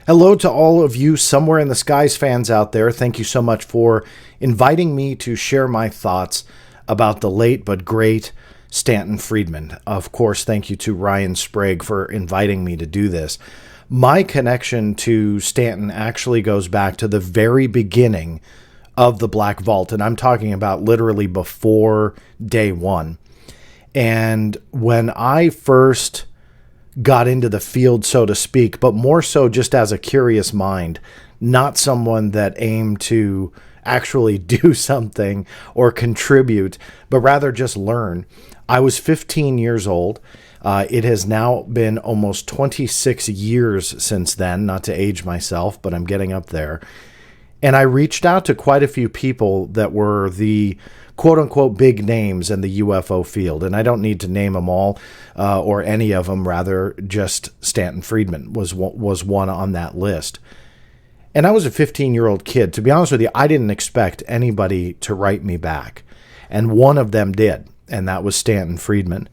Hello to all of you Somewhere in the Skies fans out there. Thank you so much for inviting me to share my thoughts about the late but great Stanton Friedman. Of course, thank you to Ryan Sprague for inviting me to do this. My connection to Stanton actually goes back to the very beginning of the Black Vault, and I'm talking about literally before day one. And when I first got into the field, so to speak, but more so just as a curious mind, not someone that aimed to actually do something or contribute, but rather just learn. I was 15 years old. It has now been almost 26 years since then, not to age myself, but I'm getting up there. And I reached out to quite a few people that were the quote unquote big names in the UFO field. And I don't need to name them all or any of them, rather just Stanton Friedman was one on that list. And I was a 15-year-old kid. To be honest with you, I didn't expect anybody to write me back. And one of them did, and that was Stanton Friedman.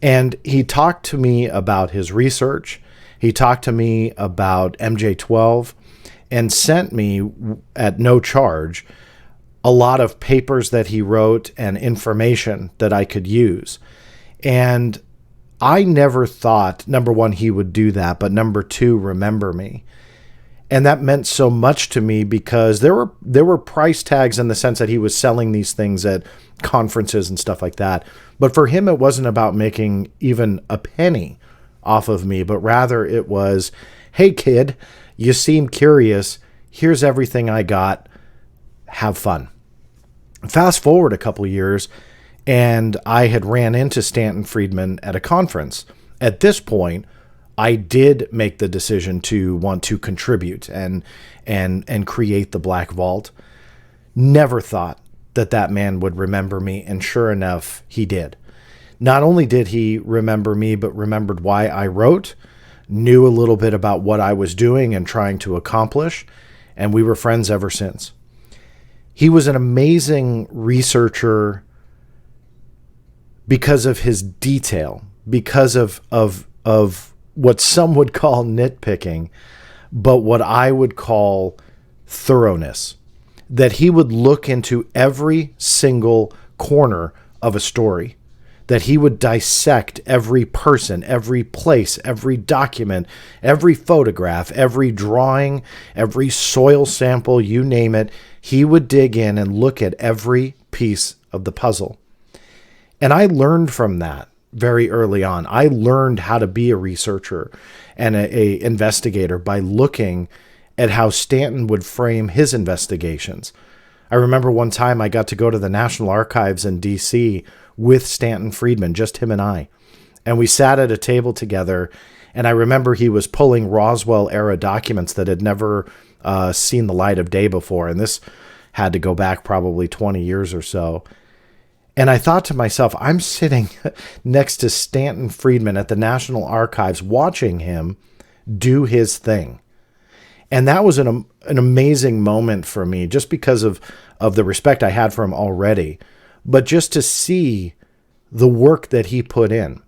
And he talked to me about his research. He talked to me about MJ-12 and sent me at no charge a lot of papers that he wrote and information that I could use. And I never thought, number one, he would do that, but number two, remember me. And that meant so much to me because there were price tags in the sense that he was selling these things at conferences and stuff like that. But for him, it wasn't about making even a penny off of me, but rather it was, hey kid, you seem curious. Here's everything I got. Have fun. Fast forward a couple of years, and I had ran into Stanton Friedman at a conference. At this point, I did make the decision to want to contribute and create the Black Vault. Never thought that man would remember me, and sure enough, he did. Not only did he remember me, but remembered why I wrote, knew a little bit about what I was doing and trying to accomplish, and we were friends ever since. He was an amazing researcher because of his detail, because of what some would call nitpicking, but what I would call thoroughness. That he would look into every single corner of a story, that he would dissect every person, every place, every document, every photograph, every drawing, every soil sample, you name it. He would dig in and look at every piece of the puzzle. And I learned from that very early on. I learned how to be a researcher and a investigator by looking at how Stanton would frame his investigations. I remember one time I got to go to the National Archives in D.C. with Stanton Friedman, just him and I. And we sat at a table together, and I remember he was pulling Roswell-era documents that had never seen the light of day before, and this had to go back probably 20 years or so. And I thought to myself, I'm sitting next to Stanton Friedman at the National Archives watching him do his thing. And that was an amazing moment for me, just because of the respect I had for him already, but just to see the work that he put in.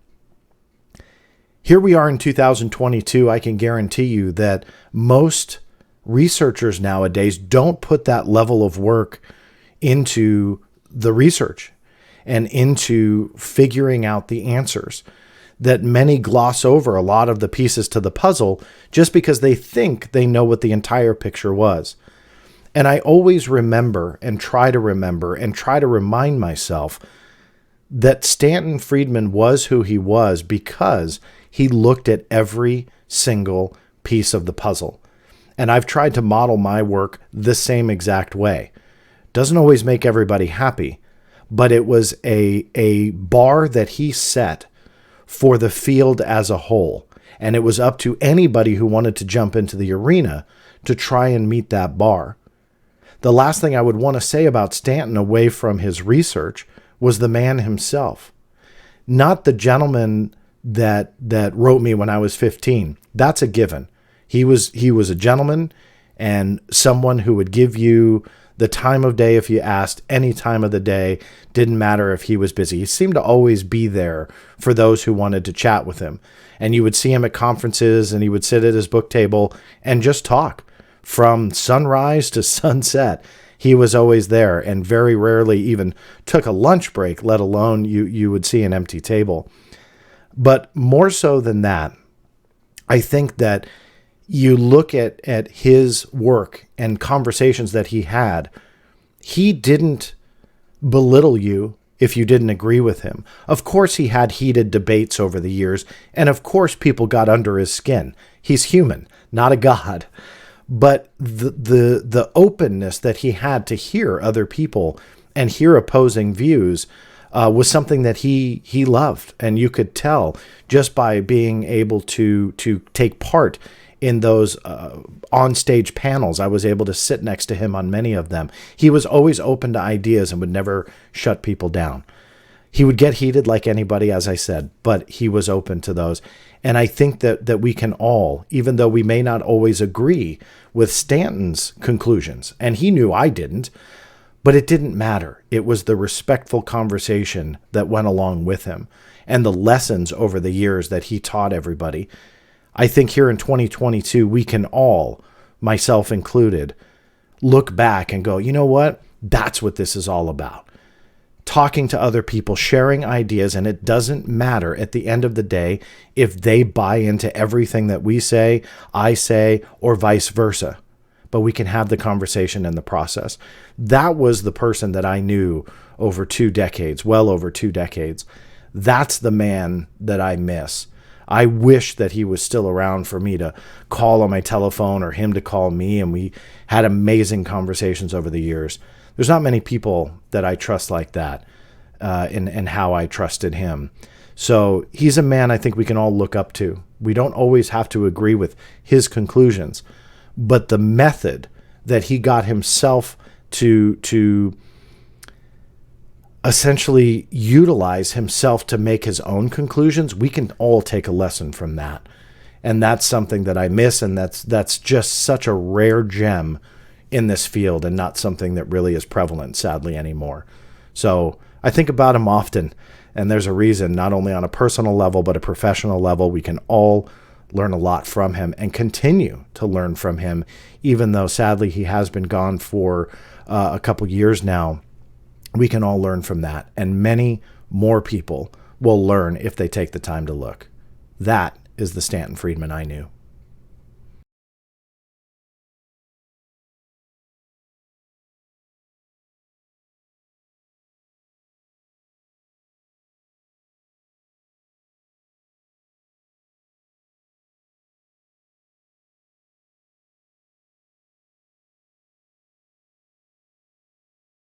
Here we are in 2022. I can guarantee you that most researchers nowadays don't put that level of work into the research and into figuring out the answers, that many gloss over a lot of the pieces to the puzzle just because they think they know what the entire picture was. And I always remember and try to remind myself that Stanton Friedman was who he was because he looked at every single piece of the puzzle. And I've tried to model my work the same exact way. Doesn't always make everybody happy, but it was a bar that he set for the field as a whole. And it was up to anybody who wanted to jump into the arena to try and meet that bar. The last thing I would want to say about Stanton away from his research was the man himself. Not the gentleman that wrote me when I was 15. That's a given. He was a gentleman and someone who would give you The time of day, if you asked, any time of the day, didn't matter if he was busy. He seemed to always be there for those who wanted to chat with him. And you would see him at conferences, and he would sit at his book table and just talk from sunrise to sunset. He was always there, and very rarely even took a lunch break, let alone you would see an empty table. But more so than that, I think that you look at his work and conversations that he had, he didn't belittle you if you didn't agree with him. Of course, he had heated debates over the years, and of course, people got under his skin. He's human, not a god. But the openness that he had to hear other people and hear opposing views was something that he loved. And you could tell just by being able to take part in those on-stage panels. I was able to sit next to him on many of them. He was always open to ideas and would never shut people down. He would get heated like anybody, as I said, but he was open to those. And I think that we can all, even though we may not always agree with Stanton's conclusions, and he knew I didn't, but it didn't matter. It was the respectful conversation that went along with him and the lessons over the years that he taught everybody. I think here in 2022, we can all, myself included, look back and go, you know what? That's what this is all about. Talking to other people, sharing ideas, and it doesn't matter at the end of the day if they buy into everything that we say, I say, or vice versa. But we can have the conversation in the process. That was the person that I knew over 2 decades, well over 2 decades. That's the man that I miss. I wish that he was still around for me to call on my telephone or him to call me, and we had amazing conversations over the years. There's not many people that I trust like that in how I trusted him. So he's a man I think we can all look up to. We don't always have to agree with his conclusions, but the method that he got himself to essentially utilize himself to make his own conclusions, we can all take a lesson from that. And that's something that I miss, and that's just such a rare gem in this field and not something that really is prevalent, sadly, anymore. So I think about him often, and there's a reason, not only on a personal level, but a professional level. We can all learn a lot from him and continue to learn from him, even though sadly he has been gone for a couple years now. We can all learn from that, and many more people will learn if they take the time to look. That is the Stanton Friedman I knew.